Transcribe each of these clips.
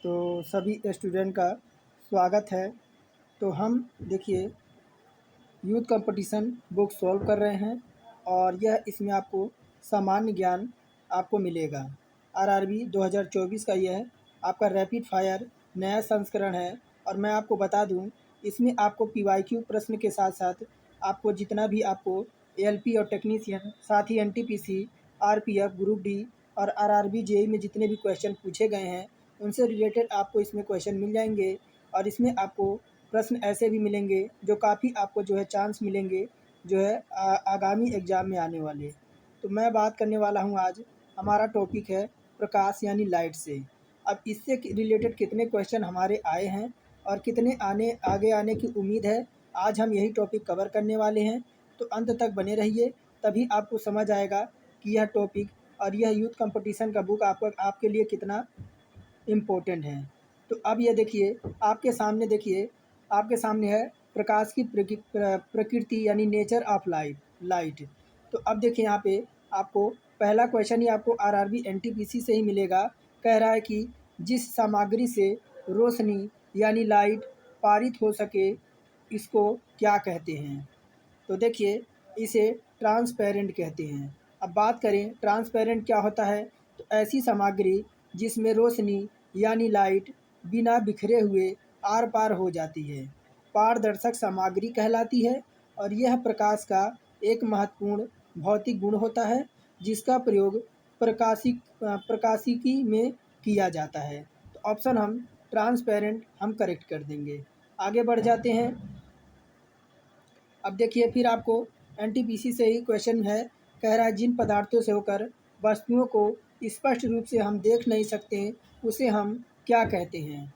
तो सभी स्टूडेंट का स्वागत है। तो हम देखिए यूथ कंपटीशन बुक सॉल्व कर रहे हैं और यह इसमें आपको सामान्य ज्ञान आपको मिलेगा। आरआरबी 2024 का यह आपका रैपिड फायर नया संस्करण है और मैं आपको बता दूं, इसमें आपको पीवाईक्यू प्रश्न के साथ साथ आपको जितना भी आपको एएलपी और टेक्नीशियन, साथ ही एनटीपीसी, आरपीएफ, ग्रुप डी और आरआरबी जेईई में जितने भी क्वेश्चन पूछे गए हैं उनसे रिलेटेड आपको इसमें क्वेश्चन मिल जाएंगे। और इसमें आपको प्रश्न ऐसे भी मिलेंगे जो काफ़ी आपको जो है चांस मिलेंगे जो है आगामी एग्ज़ाम में आने वाले। तो मैं बात करने वाला हूँ आज, हमारा टॉपिक है प्रकाश यानी लाइट से। अब इससे रिलेटेड कितने क्वेश्चन हमारे आए हैं और कितने आगे आने की उम्मीद है, आज हम यही टॉपिक कवर करने वाले हैं। तो अंत तक बने रहिए, तभी आपको समझ आएगा कि यह टॉपिक और यह यूथ कंपटीशन का बुक आपके लिए कितना इम्पोर्टेंट है। तो अब ये देखिए आपके सामने है प्रकाश की प्रकृति यानी नेचर ऑफ लाइट। तो अब देखिए यहाँ पे आपको पहला क्वेश्चन ही आपको आरआरबी एनटीपीसी से ही मिलेगा। कह रहा है कि जिस सामग्री से रोशनी यानी लाइट पारित हो सके इसको क्या कहते हैं। तो देखिए इसे ट्रांसपेरेंट कहते हैं। अब बात करें ट्रांसपेरेंट क्या होता है, तो ऐसी सामग्री जिसमें रोशनी यानी लाइट बिना बिखरे हुए आर पार हो जाती है, पारदर्शक सामग्री कहलाती है। और यह प्रकाश का एक महत्वपूर्ण भौतिक गुण होता है जिसका प्रयोग प्रकाशिकी में किया जाता है। तो ऑप्शन हम ट्रांसपेरेंट हम करेक्ट कर देंगे। आगे बढ़ जाते हैं। अब देखिए फिर आपको एनटीपीसी से ही क्वेश्चन है। कह रहा है जिन पदार्थों से होकर वस्तुओं को स्पष्ट रूप से हम देख नहीं सकते उसे हम क्या कहते हैं।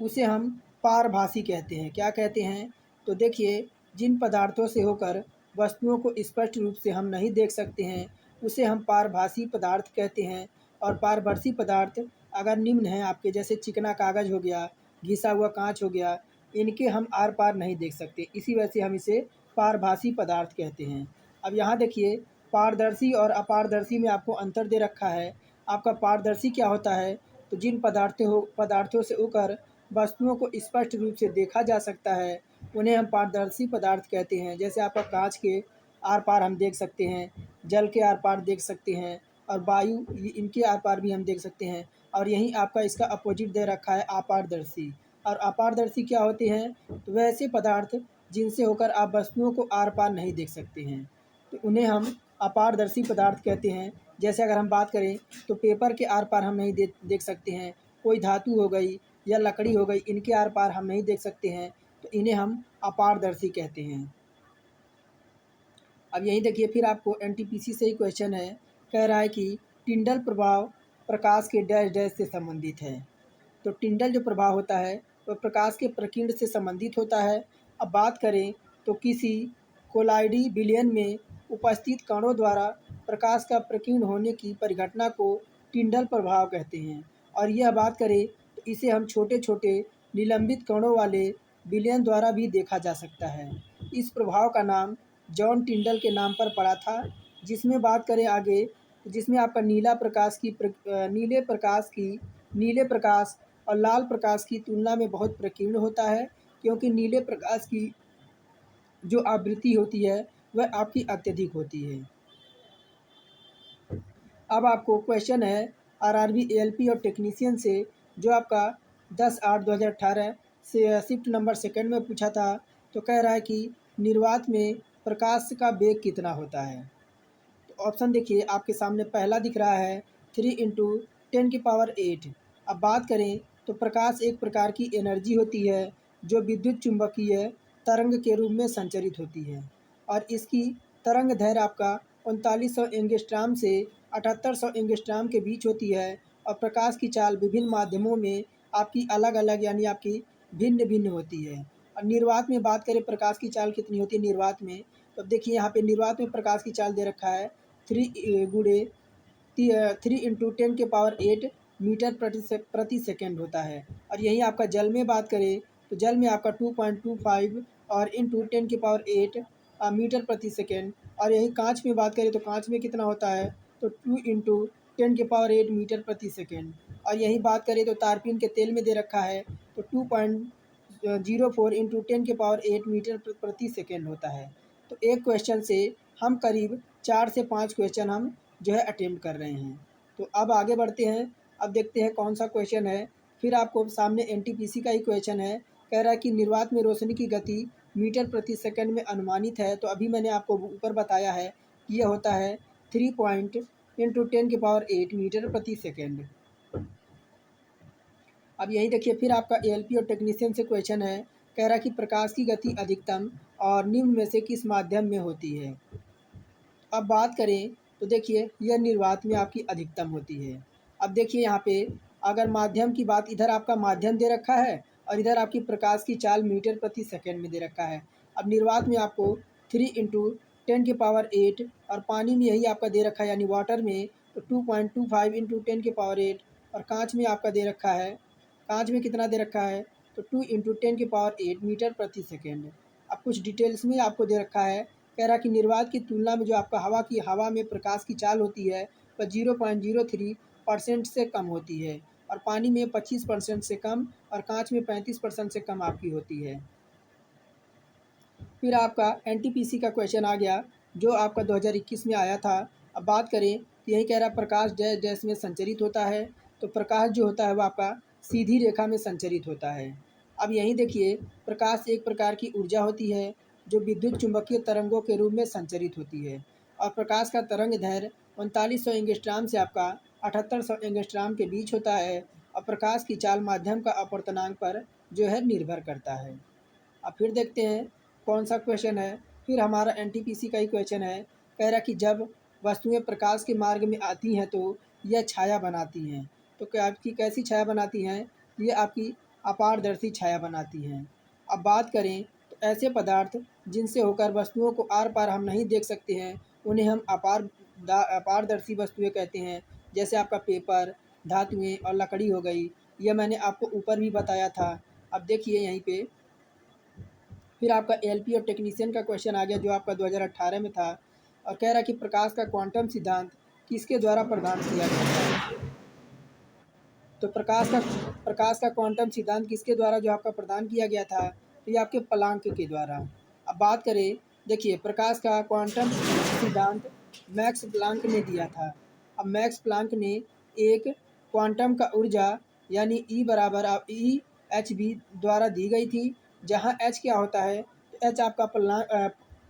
उसे हम पारभासी कहते हैं। क्या कहते हैं, तो देखिए जिन पदार्थों से होकर वस्तुओं को स्पष्ट रूप से हम नहीं देख सकते हैं उसे हम पारभासी पदार्थ कहते हैं। और पारभासी पदार्थ अगर निम्न हैं आपके, जैसे चिकना कागज़ हो गया, घिसा हुआ कांच हो गया, इनके हम आर पार नहीं देख सकते, इसी वजह से हम इसे पारभासी पदार्थ कहते हैं। अब यहाँ देखिए पारदर्शी और अपारदर्शी में आपको अंतर दे रखा है। आपका पारदर्शी क्या होता है, तो जिन पदार्थों से होकर वस्तुओं को स्पष्ट रूप से देखा जा सकता है उन्हें हम पारदर्शी पदार्थ कहते हैं। जैसे आपका कांच के आर पार हम देख सकते हैं, जल के आर पार देख सकते हैं और वायु इनके आर पार भी हम देख सकते हैं। और यहीं आपका इसका अपोजिट दे रखा है अपारदर्शी। और अपारदर्शी क्या होते हैं, तो वैसे पदार्थ जिनसे होकर आप वस्तुओं को आर पार नहीं देख सकते हैं, तो उन्हें हम अपारदर्शी पदार्थ कहते हैं। जैसे अगर हम बात करें तो पेपर के आर पार हम नहीं देख सकते हैं, कोई धातु हो गई या लकड़ी हो गई, इनके आर पार हम नहीं देख सकते हैं, तो इन्हें हम अपारदर्शी कहते हैं। अब यही देखिए फिर आपको एनटीपीसी से ही क्वेश्चन है। कह रहा है कि टिंडल प्रभाव प्रकाश के डैश डैश से संबंधित है। तो टिंडल जो प्रभाव होता है वह प्रकाश के प्रकीर्ण से संबंधित होता है। अब बात करें तो किसी कोलाइडी विलयन में उपस्थित कणों द्वारा प्रकाश का प्रकीर्ण होने की परिघटना को टिंडल प्रभाव कहते हैं। और यह बात करें तो इसे हम छोटे छोटे निलंबित कणों वाले विलयन द्वारा भी देखा जा सकता है। इस प्रभाव का नाम जॉन टिंडल के नाम पर पड़ा था। जिसमें बात करें आगे, जिसमें आपका नीले प्रकाश और लाल प्रकाश की तुलना में बहुत प्रकीर्ण होता है, क्योंकि नीले प्रकाश की जो आवृत्ति होती है वह आपकी अत्यधिक होती है। अब आपको क्वेश्चन है आरआरबी एएलपी और टेक्नीशियन से, जो आपका 10/8/2018 से शिफ्ट नंबर 2 में पूछा था। तो कह रहा है कि निर्वात में प्रकाश का वेग कितना होता है। तो ऑप्शन देखिए आपके सामने पहला दिख रहा है 3 × 10⁸। अब बात करें तो प्रकाश एक प्रकार की एनर्जी होती है जो विद्युत चुंबकीय तरंग के रूप में संचरित होती है। और इसकी तरंग दैर्घ्य आपका 3900 एंगस्ट्राम से 7800 एंगस्ट्राम के बीच होती है। और प्रकाश की चाल विभिन्न माध्यमों में आपकी अलग अलग यानी आपकी भिन्न भिन्न होती है। और निर्वात में बात करें प्रकाश की चाल कितनी होती है निर्वात में, तो देखिए यहाँ पे निर्वात में प्रकाश की चाल दे रखा है 3 × 10⁸ मीटर प्रति सेकेंड होता है। और यही आपका जल में बात करें तो जल में आपका 2.25 और इंटू 10⁸ मीटर प्रति सेकेंड। और यही कांच में बात करें तो कांच में कितना होता है, तो 2 × 10⁸ मीटर प्रति सेकेंड। और यही बात करें तो तारपीन के तेल में दे रखा है तो 2.04 इंटू 10⁸ मीटर प्रति सेकेंड होता है। तो एक क्वेश्चन से हम करीब 4 से 5 क्वेश्चन हम जो है अटेम्प्ट कर रहे हैं। तो अब आगे बढ़ते हैं, अब देखते हैं कौन सा क्वेश्चन है। फिर आपको सामने एनटीपीसी का ही क्वेश्चन है, कह रहा है कि निर्वात में रोशनी की गति मीटर प्रति सेकंड में अनुमानित है। तो अभी मैंने आपको ऊपर बताया है कि यह होता है 3 पॉइंट इंटू 10⁸ मीटर प्रति सेकेंड। अब यही देखिए, फिर आपका एएलपी और टेक्नीशियन से क्वेश्चन है, कह रहा है कि प्रकाश की गति अधिकतम और निम्न में से किस माध्यम में होती है। अब बात करें तो देखिए यह निर्वात में आपकी अधिकतम होती है। अब देखिए यहाँ पे अगर माध्यम की बात, इधर आपका माध्यम दे रखा है और इधर आपकी प्रकाश की चाल मीटर प्रति सेकंड में दे रखा है। अब निर्वात में आपको 3 इंटू 10⁸ और पानी में यही आपका दे रखा है यानी वाटर में तो 2.25 इंटू 10⁸ और कांच में आपका दे रखा है, कांच में कितना दे रखा है तो 2 इंटू 10⁸ मीटर प्रति सेकेंड। अब कुछ डिटेल्स में आपको दे रखा है, कह रहा कि निर्वात की तुलना में जो आपका हवा में प्रकाश की चाल होती है वह 0.03% से कम होती है और पानी में 25% से कम और कांच में 35% से कम आपकी होती है। फिर आपका एनटीपीसी का क्वेश्चन आ गया जो आपका 2021 में आया था। अब बात करें तो यही कह रहा प्रकाश जैसे जैसे में संचरित होता है, तो प्रकाश जो होता है वह आपका सीधी रेखा में संचरित होता है। अब यहीं देखिए, प्रकाश एक प्रकार की ऊर्जा होती है जो विद्युत चुंबकीय तरंगों के रूप में संचरित होती है और प्रकाश का तरंग दैर्घ्य 3900 एंगस्ट्रॉम से आपका 7800 एंगस्ट्रॉम के बीच होता है और प्रकाश की चाल माध्यम का अपवर्तनांक पर जो है निर्भर करता है। अब फिर देखते हैं कौन सा क्वेश्चन है। फिर हमारा एनटीपीसी का ही क्वेश्चन है, कह रहा कि जब वस्तुएं प्रकाश के मार्ग में आती हैं तो यह छाया बनाती हैं। तो क्या आपकी कैसी छाया बनाती हैं, ये आपकी अपारदर्शी छाया बनाती हैं। अब बात करें तो ऐसे पदार्थ जिनसे होकर वस्तुओं को आर पार हम नहीं देख सकते हैं उन्हें हम अपारदर्शी वस्तुएं कहते हैं। जैसे आपका पेपर, धातुएं और लकड़ी हो गई, यह मैंने आपको ऊपर भी बताया था। अब देखिए यहीं पे फिर आपका एएलपी और टेक्नीशियन का क्वेश्चन आ गया जो आपका 2018 में था और कह रहा कि प्रकाश का क्वांटम सिद्धांत किसके द्वारा प्रदान किया गया था। तो प्रकाश का क्वांटम सिद्धांत किसके द्वारा जो आपका प्रदान किया गया था, तो ये आपके प्लांक के द्वारा। अब बात करें, देखिए प्रकाश का क्वांटम सिद्धांत मैक्स प्लांक ने दिया था। अब मैक्स प्लांक ने एक क्वांटम का ऊर्जा यानी ई बराबर ई एच बी द्वारा दी गई थी, जहाँ एच क्या होता है तो एच आपका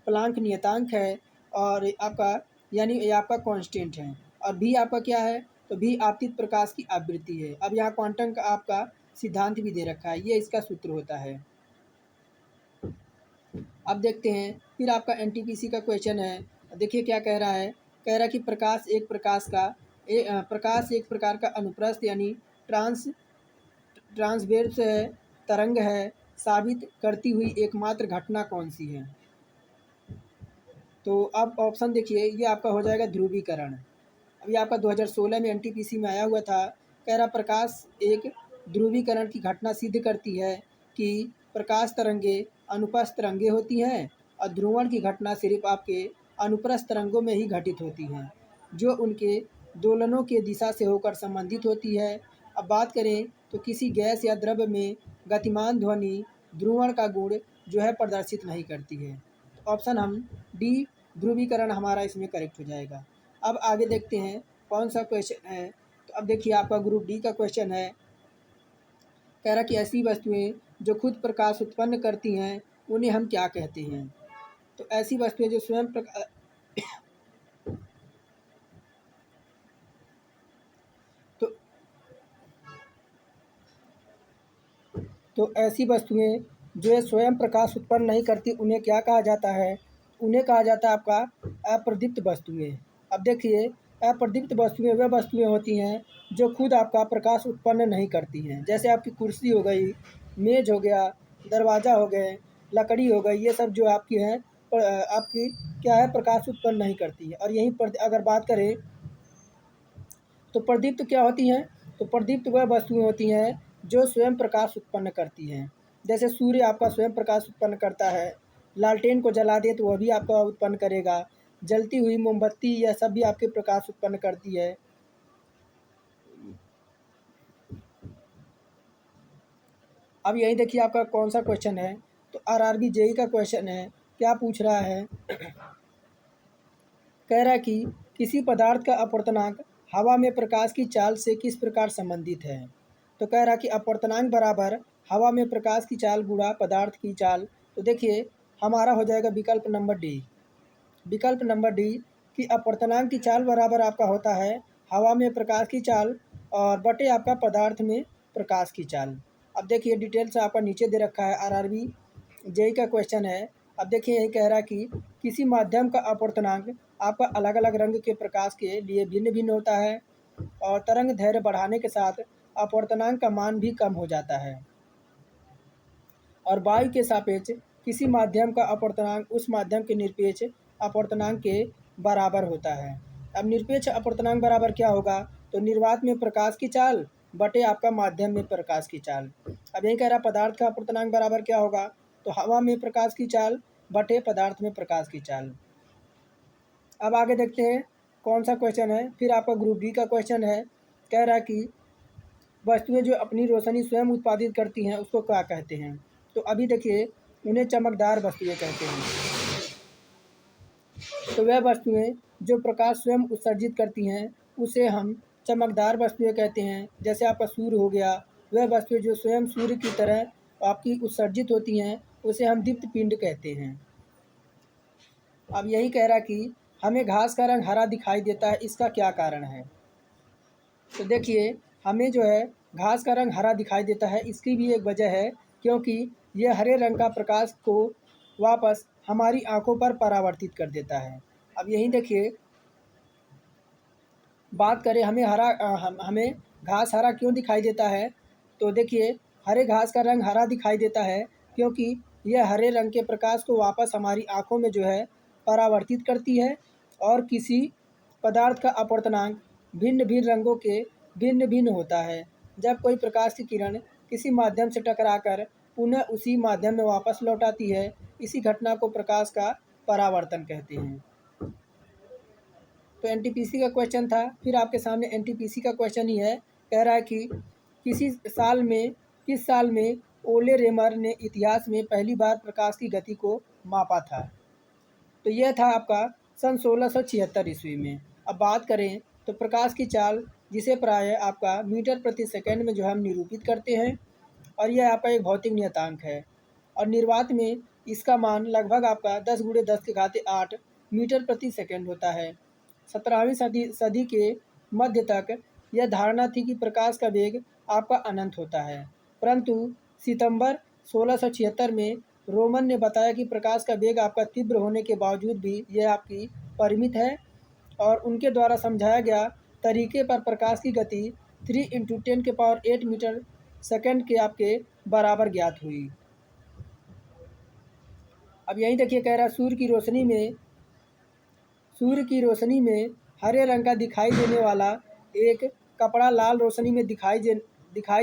प्लांक नियतांक है और आपका यानी ये आपका कांस्टेंट है और भी आपका क्या है तो भी आपतित प्रकाश की आवृत्ति है। अब यहाँ क्वांटम का आपका सिद्धांत भी दे रखा है, ये इसका सूत्र होता है। अब देखते हैं फिर आपका एनटीपीसी का क्वेश्चन है, देखिए क्या कह रहा है, कह रहा है कि प्रकाश एक प्रकार का अनुप्रस्थ यानी ट्रांसवर्स तरंग है, साबित करती हुई एकमात्र घटना कौन सी है। तो अब ऑप्शन देखिए, ये आपका हो जाएगा ध्रुवीकरण। अभी आपका 2016 में एनटीपीसी में आया हुआ था, कह रहा प्रकाश एक ध्रुवीकरण की घटना सिद्ध करती है कि प्रकाश तरंगे अनुप्रस्थ तरंगे होती हैं और ध्रुवण की घटना सिर्फ आपके अनुप्रस्थ तरंगों में ही घटित होती हैं जो उनके दोलनों के दिशा से होकर संबंधित होती है। अब बात करें तो किसी गैस या द्रव्य में गतिमान ध्वनि ध्रुवण का गुण जो है प्रदर्शित नहीं करती है। तो ऑप्शन हम डी ध्रुवीकरण हमारा इसमें करेक्ट हो जाएगा। अब आगे देखते हैं कौन सा क्वेश्चन है। तो अब देखिए आपका ग्रुप डी का क्वेश्चन है, कह रहा कि ऐसी वस्तुएं जो खुद प्रकाश उत्पन्न करती हैं उन्हें हम क्या कहते हैं। तो ऐसी वस्तुएं जो स्वयं तो तो ऐसी वस्तुएं जो स्वयं प्रकाश उत्पन्न नहीं करती उन्हें क्या कहा जाता है, उन्हें कहा जाता है आपका अप्रदीप्त वस्तुएं। अब देखिए अप्रदीप्त वस्तुएं वह वस्तुएं होती हैं जो खुद आपका प्रकाश उत्पन्न नहीं करती हैं, जैसे आपकी कुर्सी हो गई, मेज हो गया, दरवाज़ा हो गए, लकड़ी हो गई, ये सब जो आपकी हैं आपकी क्या है प्रकाश उत्पन्न नहीं करती है। और यहीं पर अगर बात करें तो प्रदीप्त क्या होती हैं, तो प्रदीप्त वह वस्तुएं होती हैं जो स्वयं प्रकाश उत्पन्न करती हैं। जैसे सूर्य आपका स्वयं प्रकाश उत्पन्न करता है, लालटेन को जला दे तो वह भी आपका उत्पन्न करेगा, जलती हुई मोमबत्ती यह सब भी आपके प्रकाश उत्पन्न करती है। अब यही देखिए आपका कौन सा क्वेश्चन है, तो आरआरबी जेई का क्वेश्चन है। क्या पूछ रहा है, कह रहा है कि किसी पदार्थ का अपवर्तनांक हवा में प्रकाश की चाल से किस प्रकार संबंधित है। तो कह रहा है कि अपवर्तनांक बराबर हवा में प्रकाश की चाल गुणा पदार्थ की चाल। तो देखिए हमारा हो जाएगा विकल्प नंबर डी। विकल्प नंबर डी कि अपवर्तनांक की चाल बराबर आपका होता है हवा में प्रकाश की चाल और बटे आपका पदार्थ में प्रकाश की चाल। अब देखिए डिटेल से आपका नीचे दे रखा है, आरआरबी जेई का क्वेश्चन है। अब देखिए यही कह रहा है कि किसी माध्यम का अपवर्तनांक आपका अलग अलग रंग के प्रकाश के लिए भिन्न भिन्न होता है और तरंग दैर्घ्य बढ़ाने के साथ अपवर्तनांक का मान भी कम हो जाता है और वायु के सापेक्ष किसी माध्यम का अपवर्तनांक उस माध्यम के निरपेक्ष अपवर्तनांक के बराबर होता है। अब निरपेक्ष अपवर्तनांक बराबर क्या होगा, तो निर्वात में प्रकाश की चाल बटे आपका माध्यम में प्रकाश की चाल। अब यही कह रहा पदार्थ का अपवर्तनांक बराबर क्या होगा, तो हवा में प्रकाश की चाल बटे पदार्थ में प्रकाश की चाल। अब आगे देखते हैं कौन सा क्वेश्चन है। फिर आपका ग्रुप डी का क्वेश्चन है। कह रहा है कि वस्तुएं जो अपनी रोशनी स्वयं उत्पादित करती हैं उसको क्या कहते हैं। तो अभी देखिए उन्हें चमकदार वस्तुएं कहते हैं। तो वह वस्तुएं जो प्रकाश स्वयं उत्सर्जित करती हैं उसे हम चमकदार वस्तुएं कहते हैं। जैसे आपका सूर्य हो गया, वह वस्तुएं जो स्वयं सूर्य की तरह आपकी उत्सर्जित होती हैं उसे हम दीप्त पिंड कहते हैं। अब यही कह रहा कि हमें घास का रंग हरा दिखाई देता है, इसका क्या कारण है। तो देखिए हमें जो है घास का रंग हरा दिखाई देता है, इसकी भी एक वजह है क्योंकि यह हरे रंग का प्रकाश को वापस हमारी आंखों पर परावर्तित कर देता है। अब यही देखिए बात करें हमें घास हरा क्यों दिखाई देता है। तो देखिए हरे घास का रंग हरा दिखाई देता है क्योंकि यह हरे रंग के प्रकाश को वापस हमारी आंखों में जो है परावर्तित करती है और किसी पदार्थ का अपवर्तनांक भिन्न भिन्न रंगों के भिन्न भिन्न होता है। जब कोई प्रकाश की किरण किसी माध्यम से टकराकर पुनः उसी माध्यम में वापस लौट आती है, इसी घटना को प्रकाश का परावर्तन कहते हैं। तो एनटीपीसी का क्वेश्चन था। फिर आपके सामने एनटीपीसी का क्वेश्चन ही है। कह रहा है कि किस साल में ओले रेमर ने इतिहास में पहली बार प्रकाश की गति को मापा था। तो यह था आपका सन 1676 ईस्वी में। अब बात करें तो प्रकाश की चाल जिसे प्रायः आपका मीटर प्रति सेकंड में जो हम निरूपित करते हैं और यह आपका एक भौतिक नियतांक है और निर्वात में इसका मान लगभग आपका 10 × 10⁸ मीटर प्रति सेकंड होता है। 17वीं सदी के मध्य तक यह धारणा थी कि प्रकाश का वेग आपका अनंत होता है, परंतु सितंबर 1676 में रोमन ने बताया कि प्रकाश का वेग आपका तीव्र होने के बावजूद भी यह आपकी परिमित है और उनके द्वारा समझाया गया तरीके पर प्रकाश की गति 3 × 10⁸ मीटर सेकंड के आपके बराबर ज्ञात हुई। अब यही देखिए कह रहा सूर्य की रोशनी में हरे रंग का दिखाई देने वाला एक कपड़ा लाल रोशनी में दिखाई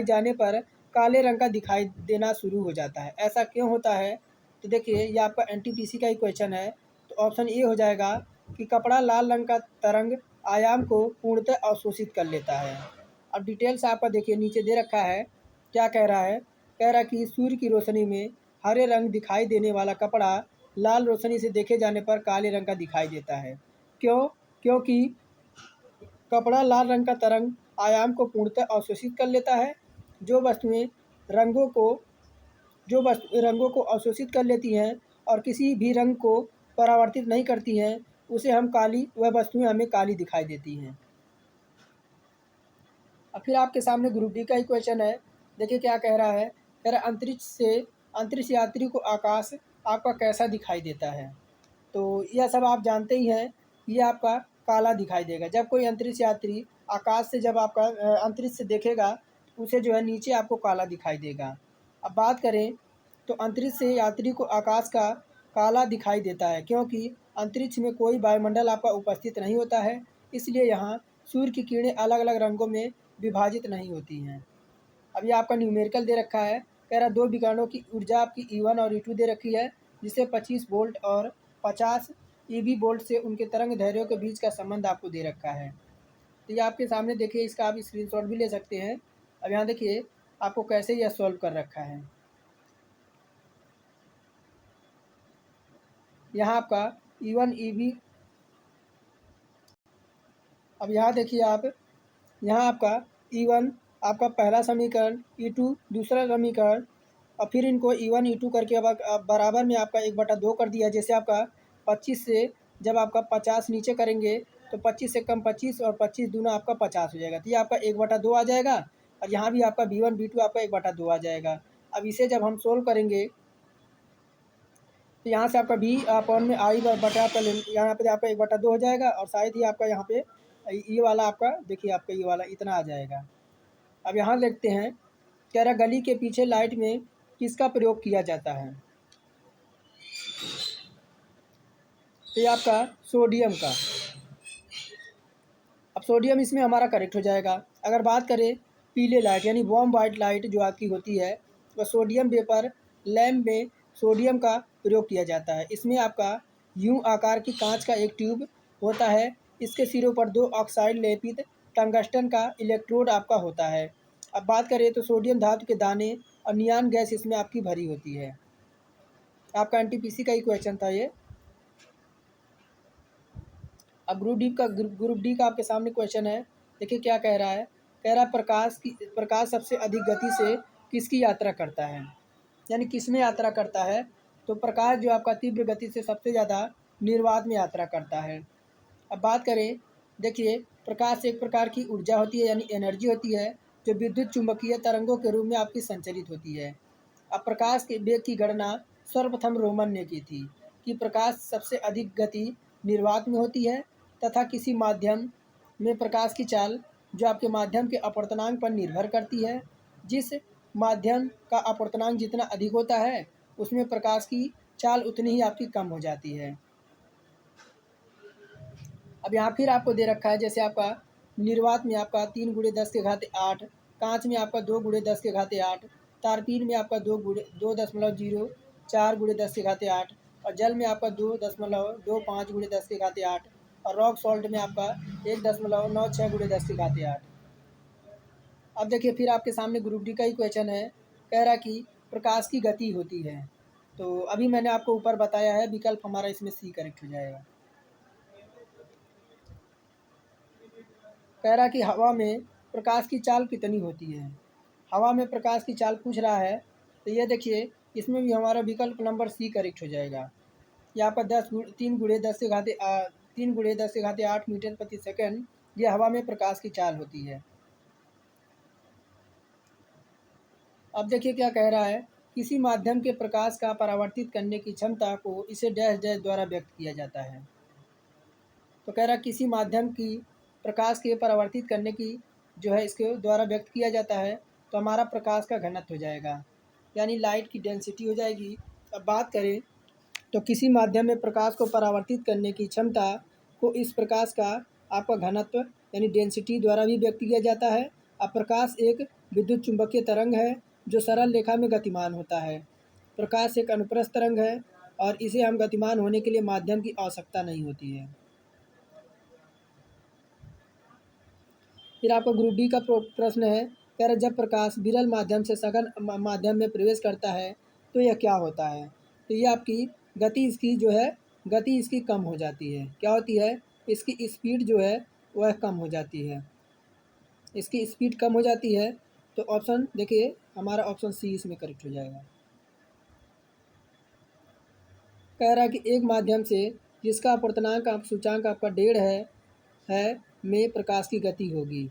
जाने पर काले रंग का दिखाई देना शुरू हो जाता है। ऐसा क्यों होता है। तो देखिए ये आपका एनटीपीसी का ही क्वेश्चन है। तो ऑप्शन ए हो जाएगा कि कपड़ा लाल रंग का तरंग आयाम को पूर्णतः अवशोषित कर लेता है। अब डिटेल्स आपका देखिए नीचे दे रखा है। क्या कह रहा है, कह रहा है कि सूर्य की रोशनी में हरे रंग दिखाई देने वाला कपड़ा लाल रोशनी से देखे जाने पर काले रंग का दिखाई देता है। क्यों, क्योंकि कपड़ा लाल रंग का तरंग आयाम को पूर्णतः अवशोषित कर लेता है। जो वस्तुएं रंगों को अवशोषित कर लेती हैं और किसी भी रंग को परावर्तित नहीं करती हैं उसे हम वह वस्तुएं हमें काली दिखाई देती हैं। अब फिर आपके सामने ग्रुप डी का ही क्वेश्चन है। देखिए क्या कह रहा है, कह रहा अंतरिक्ष यात्री को आकाश आपका कैसा दिखाई देता है। तो यह सब आप जानते ही हैं, ये आपका काला दिखाई देगा। जब कोई अंतरिक्ष यात्री आकाश से जब आपका अंतरिक्ष से देखेगा उसे जो है नीचे आपको काला दिखाई देगा। अब बात करें तो अंतरिक्ष से यात्री को आकाश का काला दिखाई देता है क्योंकि अंतरिक्ष में कोई वायुमंडल आपका उपस्थित नहीं होता है, इसलिए यहाँ सूर्य की किरणें अलग अलग रंगों में विभाजित नहीं होती हैं। अब ये आपका न्यूमेरिकल दे रखा है। कह रहा 2 विकिरणों की ऊर्जा आपकी E1 और E2 दे रखी है, जिसे 25 वोल्ट और 50 EV वोल्ट से उनके तरंग दैर्ध्यों के बीच का संबंध आपको दे रखा है। तो ये आपके सामने देखिए, इसका आप स्क्रीनशॉट भी ले सकते हैं। अब यहाँ देखिए आपको कैसे यह सॉल्व कर रखा है। यहाँ आपका E1 EV, अब यहाँ देखिए आप, यहाँ आपका E1 आपका पहला समीकरण, E2 दूसरा समीकरण, और फिर इनको E1 E2 करके अब बराबर में आपका 1/2 कर दिया। जैसे आपका 25 से जब आपका 50 नीचे करेंगे तो 25 से कम 25 और 25 दूना आपका 50 हो जाएगा, तो ये आपका 1/2 आ जाएगा। और यहाँ भी आपका B1 B2 आपका 1/2 आ जाएगा। अब इसे जब हम सोल्व करेंगे तो यहाँ से आपका B अपॉन में I बटा आपका यहाँ पे आपका 1/2 हो जाएगा, और शायद ही आपका यहाँ पे ये वाला आपका देखिए आपका ये वाला इतना आ जाएगा। अब यहाँ देखते हैं, कह रहा गली के पीछे लाइट में किसका प्रयोग किया जाता है, तो ये आपका सोडियम का। अब सोडियम इसमें हमारा करेक्ट हो जाएगा। अगर बात करें पीले लाइट यानी वार्म वाइट लाइट जो आपकी होती है, वह सोडियम वेपर लैम्प में सोडियम का प्रयोग किया जाता है। इसमें आपका यूं आकार की कांच का एक ट्यूब होता है। इसके सिरों पर 2 ऑक्साइड लेपित टंगस्टन का इलेक्ट्रोड आपका होता है। अब बात करें तो सोडियम धातु के दाने और नियान गैस इसमें आपकी भरी होती है। आपका एनटीपीसी का ही क्वेश्चन था ये। अब ग्रुप डी का आपके सामने क्वेश्चन है। देखिए क्या कह रहा है, कह रहा है प्रकाश सबसे अधिक गति से किसकी यात्रा करता है, यानी किस में यात्रा करता है। तो प्रकाश जो आपका तीव्र गति से सबसे ज़्यादा निर्वात में यात्रा करता है। अब बात करें, देखिए प्रकाश एक प्रकार की ऊर्जा होती है यानी एनर्जी होती है, जो विद्युत चुंबकीय तरंगों के रूप में आपकी संचरित होती है। अब प्रकाश के वेग की गणना सर्वप्रथम रोमन ने की थी कि प्रकाश सबसे अधिक गति निर्वात में होती है, तथा किसी माध्यम में प्रकाश की चाल जो आपके माध्यम के अपवर्तनांक पर निर्भर करती है। जिस माध्यम का अपवर्तनांक जितना अधिक होता है उसमें प्रकाश की चाल उतनी ही आपकी कम हो जाती है। अब यहाँ फिर आपको दे रखा है, जैसे आपका निर्वात में आपका 3 × 10⁸, कांच में आपका 2 × 10⁸, तारपीन में आपका 2.0 4 × 10⁸, और जल में आपका 2.25 × 10⁸, और रॉक सॉल्ट में आपका 1.96 × 10⁸। अब देखिए फिर आपके सामने ग्रुप डी का ही क्वेश्चन है। कह रहा कि प्रकाश की गति होती है, तो अभी मैंने आपको ऊपर बताया है, विकल्प हमारा इसमें सी करेक्ट हो जाएगा। कह रहा कि हवा में प्रकाश की चाल कितनी होती है, हवा में प्रकाश की चाल पूछ रहा है। तो ये देखिए इसमें भी हमारा विकल्प नंबर सी करेक्ट हो जाएगा। ये आपका 3 × 10⁸ मीटर प्रति सेकंड ये हवा में प्रकाश की चाल होती है। अब देखिए क्या कह रहा है, किसी माध्यम के प्रकाश का परावर्तित करने की क्षमता को इसे डैश डैश द्वारा व्यक्त किया जाता है। तो कह रहा है किसी माध्यम की प्रकाश के परावर्तित करने की जो है इसके द्वारा व्यक्त किया जाता है, तो हमारा प्रकाश का घनत्व हो जाएगा, यानी लाइट की डेंसिटी हो जाएगी। अब बात करें तो किसी माध्यम में प्रकाश को परावर्तित करने की क्षमता को इस प्रकाश का आपका घनत्व यानी डेंसिटी द्वारा भी व्यक्त किया जाता है। अब प्रकाश एक विद्युत चुंबकीय तरंग है जो सरल रेखा में गतिमान होता है। प्रकाश एक अनुप्रस्थ तरंग है और इसे हम गतिमान होने के लिए माध्यम की आवश्यकता नहीं होती है। फिर आपका ग्रुप डी का प्रश्न है, कह रहा जब प्रकाश विरल माध्यम से सघन माध्यम में प्रवेश करता है तो यह क्या होता है। तो ये आपकी गति इसकी जो है गति इसकी कम हो जाती है। क्या होती है, इसकी स्पीड जो है वह कम हो जाती है, इसकी स्पीड कम हो जाती है। तो ऑप्शन देखिए हमारा ऑप्शन सी इसमें करेक्ट हो जाएगा। कह रहा है कि एक माध्यम से जिसका अपवर्तनांक सूचांक आपका 1.5 है में प्रकाश की गति होगी।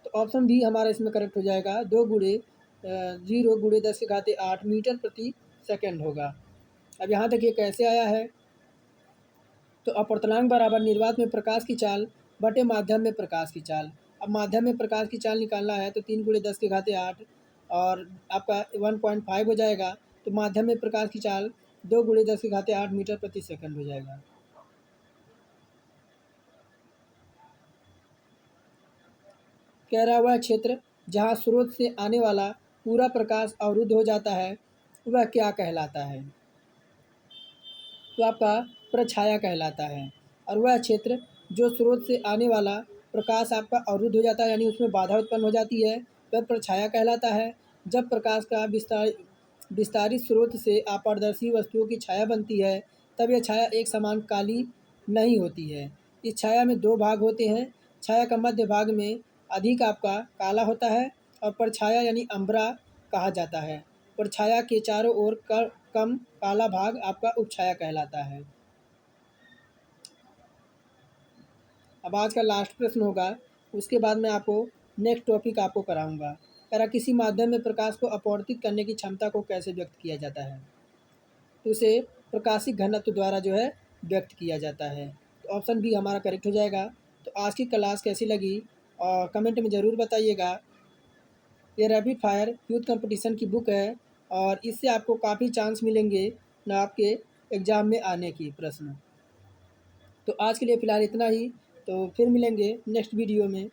तो ऑप्शन बी हमारा इसमें करेक्ट हो जाएगा, 2 × 0 × 10⁸ मीटर प्रति सेकंड होगा। अब यहाँ देखिए कैसे आया है, तो अपवर्तनांक बराबर निर्वात में प्रकाश की चाल बटे माध्यम में प्रकाश की चाल। अब माध्यम में प्रकाश की चाल निकालना है तो 3 × 10⁸ और आपका 1.5 हो जाएगा। तो माध्यम में प्रकाश की चाल 2 × 10⁸ मीटर प्रति सेकंड हो जाएगा। कह रहा वह क्षेत्र जहाँ स्रोत से आने वाला पूरा प्रकाश अवरुद्ध हो जाता है वह क्या कहलाता है। तो आपका प्रछाया कहलाता है। और वह क्षेत्र जो स्रोत से आने वाला प्रकाश आपका अवरुद्ध हो जाता है यानी उसमें बाधा उत्पन्न हो जाती है, वह प्रछाया कहलाता है। जब प्रकाश का विस्तार विस्तारित स्रोत से अपारदर्शी वस्तुओं की छाया बनती है, तब यह छाया एक समान काली नहीं होती है। इस छाया में दो भाग होते हैं। छाया का मध्य भाग में अधिक आपका काला होता है और परछाया यानी अम्बरा कहा जाता है। परछाया के चारों ओर कम काला भाग आपका उपछाया कहलाता है। अब आज का लास्ट प्रश्न होगा, उसके बाद मैं आपको नेक्स्ट टॉपिक आपको कराऊंगा। कह रहा किसी माध्यम में प्रकाश को अपवर्तित करने की क्षमता को कैसे व्यक्त किया जाता है? तो उसे प्रकाशिक घनत्व द्वारा जो है व्यक्त किया जाता है। तो ऑप्शन बी हमारा करेक्ट हो जाएगा। तो आज की क्लास कैसी लगी और कमेंट में ज़रूर बताइएगा। ये रैपिड फायर यूथ कंपटीशन की बुक है और इससे आपको काफ़ी चांस मिलेंगे ना आपके एग्ज़ाम में आने की प्रश्न। तो आज के लिए फ़िलहाल इतना ही। तो फिर मिलेंगे नेक्स्ट वीडियो में।